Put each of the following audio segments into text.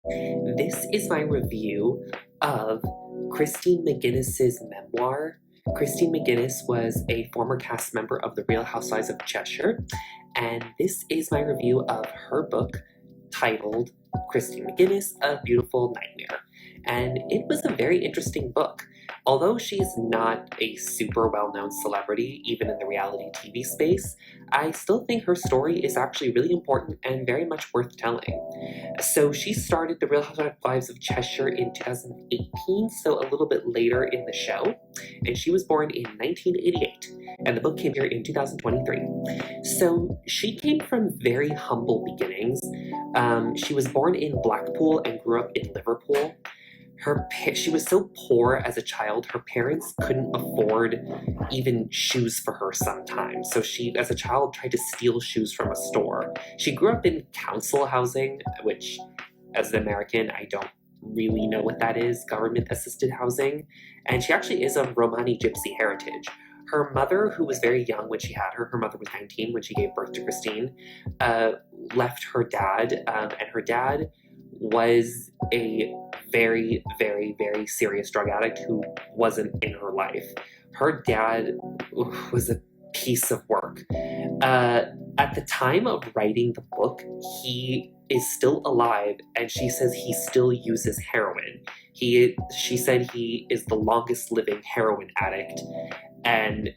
This is my review of Christine McGinnis's memoir. Christine McGinnis was a former cast member of The Real Housewives of Cheshire, and this is my review of her book titled Christine McGinnis, A Beautiful Nightmare. And it was a very interesting book. Although she's not a super well-known celebrity, even in the reality TV space, I still think her story is actually really important and very much worth telling. So she started The Real Housewives of Cheshire in 2018, so a little bit later in the show, and she was born in 1988, and the book came here in 2023. So she came from very humble beginnings. She was born in Blackpool and grew up in Liverpool. She was so poor as a child, her parents couldn't afford even shoes for her sometimes. So she, as a child, tried to steal shoes from a store. She grew up in council housing, which, as an American, I don't really know what that is, government-assisted housing. And she actually is of Romani Gypsy heritage. Her mother, who was very young when she had her mother was 19 when she gave birth to Christine, left her dad, and her dad was a very, very, very serious drug addict who wasn't in her life. Her dad was a piece of work. At the time of writing the book, he is still alive, and she says he still uses heroin. She said he is the longest living heroin addict, and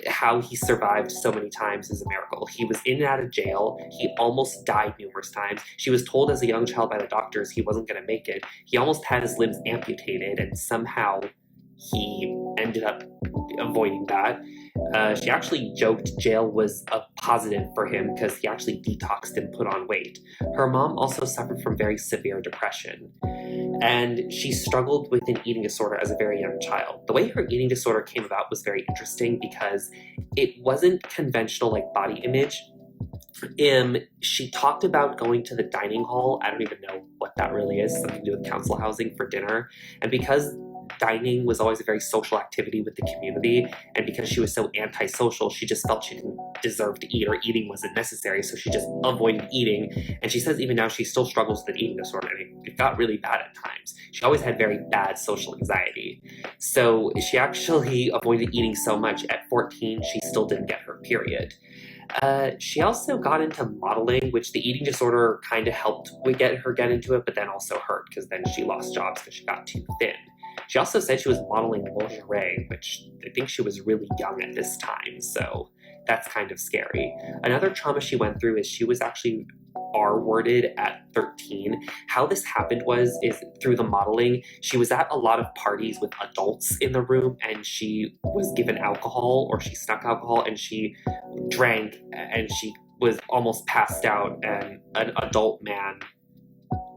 how he survived so many times is a miracle. He was in and out of jail. He almost died numerous times. She was told as a young child by the doctors he wasn't going to make it. He almost had his limbs amputated, and somehow he ended up avoiding that. She actually joked jail was a positive for him because he actually detoxed and put on weight. Her mom also suffered from very severe depression, and she struggled with an eating disorder as a very young child. The way her eating disorder came about was very interesting because it wasn't conventional like body image. She talked about going to the dining hall. I don't even know what that really is, something to do with council housing for dinner. And because dining was always a very social activity with the community, and because she was so antisocial, she just felt she didn't deserve to eat, or eating wasn't necessary, so she just avoided eating. And she says even now she still struggles with an eating disorder, and it got really bad at times. She always had very bad social anxiety. So she actually avoided eating so much at 14 she still didn't get her period. She also got into modeling, which the eating disorder kind of helped get into it, but then also hurt because then she lost jobs because she got too thin. She also said she was modeling lingerie, which I think she was really young at this time, so that's kind of scary. Another trauma she went through is she was actually R-worded at 13. How this happened is through the modeling. She was at a lot of parties with adults in the room, and she was given alcohol, or she snuck alcohol, and she drank, and she was almost passed out, and an adult man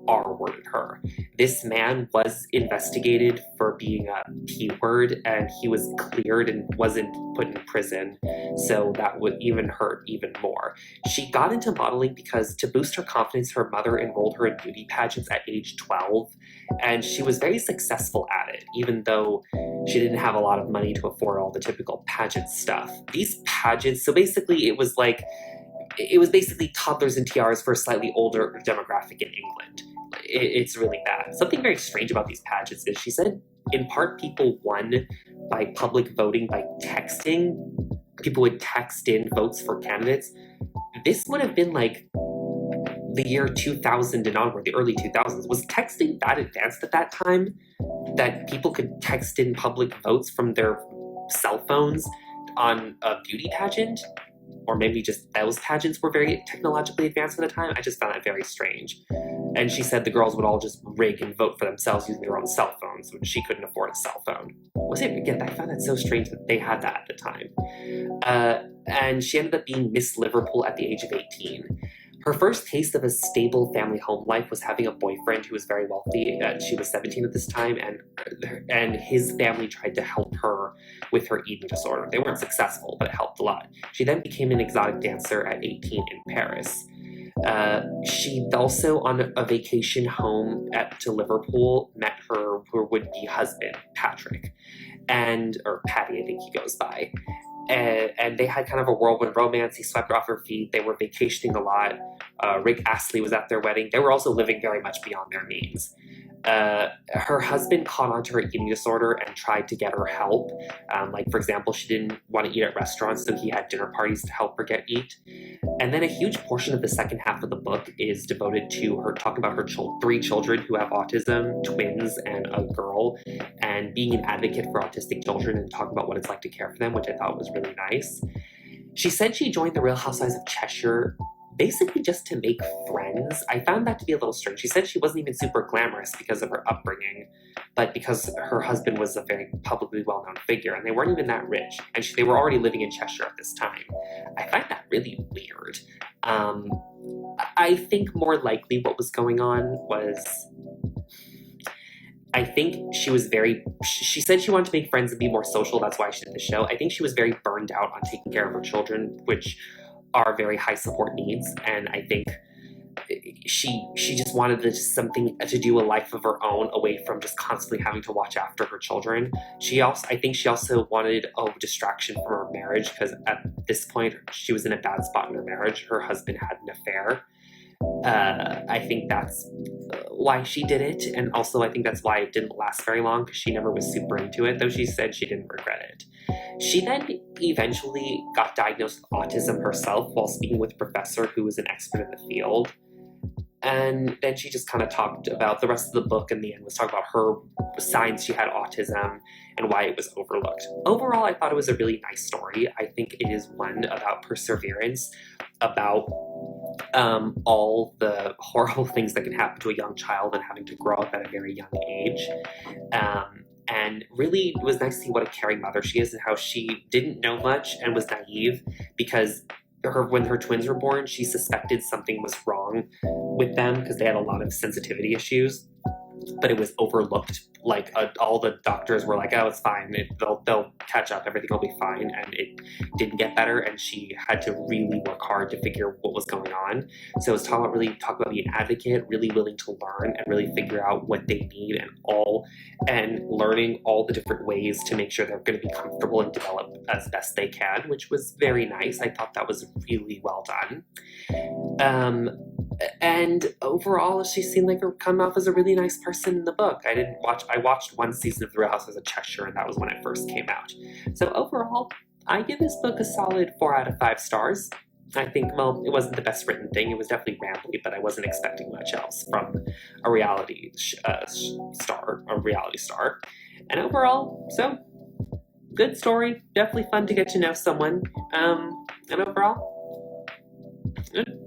R-worded her. This man was investigated for being a P-word, and he was cleared and wasn't put in prison, so that would even hurt even more. She got into modeling because, to boost her confidence, her mother enrolled her in beauty pageants at age 12, and she was very successful at it, even though she didn't have a lot of money to afford all the typical pageant stuff. These pageants, so basically it was basically toddlers and tiaras for a slightly older demographic in England. It's really bad. Something very strange about these pageants is she said, in part, people won by public voting by texting. People would text in votes for candidates. This would have been like the year 2000 and onward, the early 2000s. Was texting that advanced at that time that people could text in public votes from their cell phones on a beauty pageant? Or maybe just those pageants were very technologically advanced at the time. I just found that very strange. And she said the girls would all just rig and vote for themselves using their own cell phones when she couldn't afford a cell phone. Again, I found that so strange that they had that at the time. And she ended up being Miss Liverpool at the age of 18. Her first taste of a stable family home life was having a boyfriend who was very wealthy. She was 17 at this time, and his family tried to help her with her eating disorder. They weren't successful, but it helped a lot. She then became an exotic dancer at 18 in Paris. She also, on a vacation home to Liverpool, met her would-be husband, Patrick, or Patty, I think he goes by. and they had kind of a whirlwind romance. He swept her off her feet. They were vacationing a lot. Rick Astley was at their wedding. They were also living very much beyond their means. Her husband caught on to her eating disorder and tried to get her help. Like, for example, she didn't want to eat at restaurants, so he had dinner parties to help her get eat. And then a huge portion of the second half of the book is devoted to her talking about her three children who have autism, twins, and a girl, and being an advocate for autistic children and talking about what it's like to care for them, which I thought was really nice. She said she joined the Real Housewives of Cheshire basically just to make friends. I found that to be a little strange. She said she wasn't even super glamorous because of her upbringing, but because her husband was a very publicly well-known figure, and they weren't even that rich, and they were already living in Cheshire at this time. I find that really weird. I think more likely what was going on was, I think she said she wanted to make friends and be more social. That's why she did the show. I think she was very burned out on taking care of her children, which are very high support needs. And I think she just wanted something to do, a life of her own, away from just constantly having to watch after her children. I think she also wanted a distraction from her marriage, because at this point she was in a bad spot in her marriage. Her husband had an affair. I think that's why she did it, and also I think that's why it didn't last very long, because she never was super into it, though she said she didn't regret it. She then eventually got diagnosed with autism herself while speaking with a professor who was an expert in the field. And then she just kind of talked about the rest of the book. In the end, was talking about her signs she had autism and why it was overlooked. Overall, I thought it was a really nice story. I think it is one about perseverance, about all the horrible things that can happen to a young child and having to grow up at a very young age. And really, it was nice to see what a caring mother she is, and how she didn't know much and was naive, because when her twins were born, she suspected something was wrong with them because they had a lot of sensitivity issues, but it was overlooked. Like, all the doctors were like, oh, it's fine, they'll catch up, everything will be fine, and it didn't get better, and she had to really work hard to figure what was going on. So it was talk about being an advocate, really willing to learn and really figure out what they need, and learning all the different ways to make sure they're going to be comfortable and develop as best they can, which was very nice. I thought that was really well done. And overall, she seemed like come off as a really nice person in the book. I watched one season of The Real Housewives of Cheshire, and that was when it first came out. So overall, I give this book a solid 4 out of 5 stars. I think, well, it wasn't the best written thing. It was definitely rambly, but I wasn't expecting much else from a reality star. And overall, so, good story. Definitely fun to get to know someone. And overall, good.